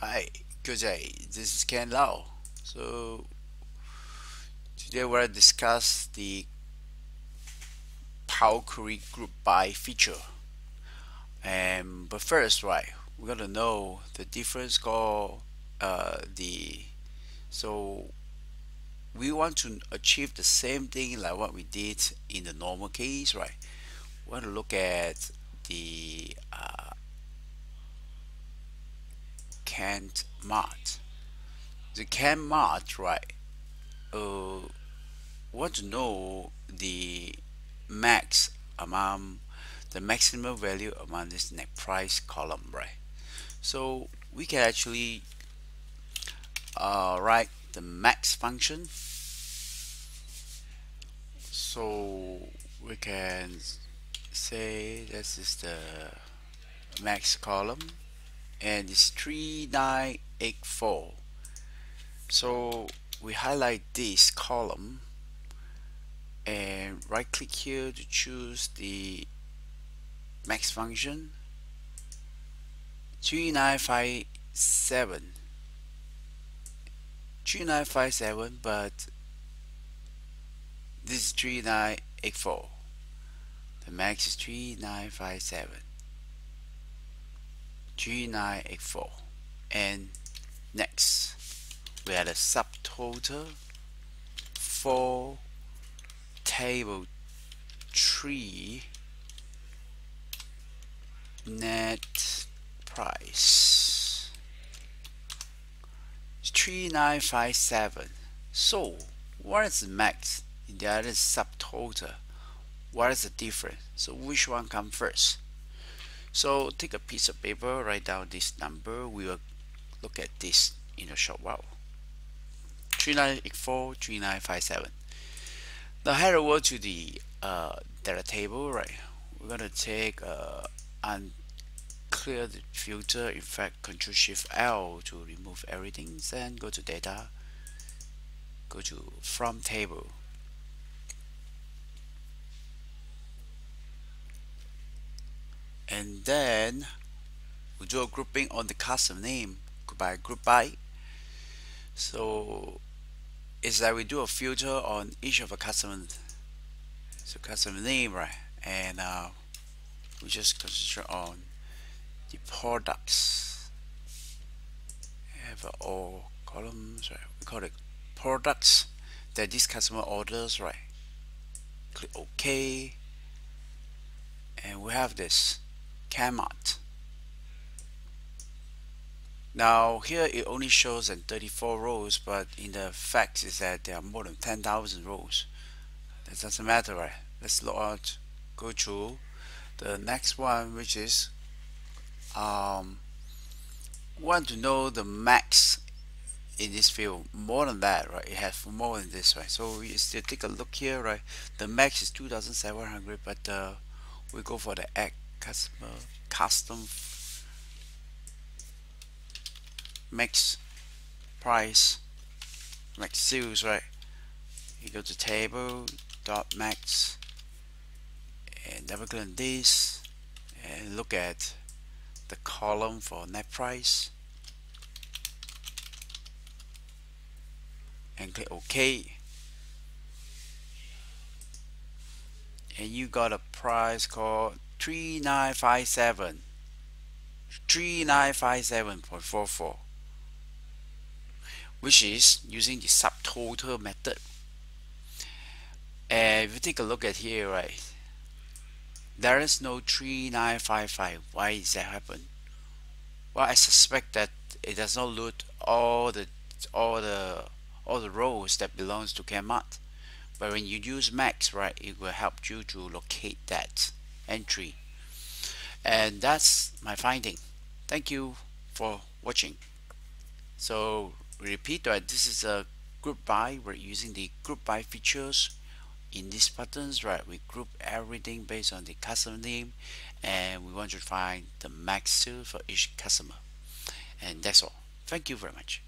Hi, good day. This is Ken Lau. So today we're gonna discuss the PowerQuery group by feature. But first, right, we're gonna know the difference called the. So we want to achieve the same thing like what we did in the normal case, right? We want to look at the can't mod. The can mod, right? Want to know the max among the maximum value among this net price column, right? So we can actually write the max function. So we can say this is the max column and it's 3984. So we highlight this column and right click here to choose the max function 3957 but this is 3984. The max is 3984 and next we add a subtotal for table 3 net price 3957. So what is the max in the other subtotal? What is the difference? So which one comes first? So take a piece of paper, write down this number. We will look at this in a short while. 3984, 3957. Now head over to the data table, right? We're gonna take and clear the filter. In fact, Ctrl Shift L to remove everything. Then go to data, go to from table. And then we do a grouping on the custom name by group by. So it's that we do a filter on each of the custom, so custom name, right? And we just concentrate on the products. Have all columns, right? We call it products that this customer orders, right? Click OK, and we have this cannot. Now here it only shows in 34 rows, but in the fact is that there are more than 10,000 rows. That doesn't matter, right? Let's log out, go to the next one, which is want to know the max in this field. More than that, right? It has more than this, right? So we still take a look here, right? The max is 2,700, but we go for the add customer custom max price, max sales, right? You go to table.max and double click on this and look at the column for net price and click OK, and you got a price called 3957.44, which is using the subtotal method. And if you take a look at here, right, there is no 3955. Why is that happen? Well, I suspect that it does not load all the rows that belongs to CanMod. But when you use max, right, it will help you to locate that entry. And that's my finding. Thank you for watching. So repeat that this is a group by. We're using the group by features in these buttons, right? We group everything based on the customer name, and we want to find the max sale for each customer. And that's all. Thank you very much.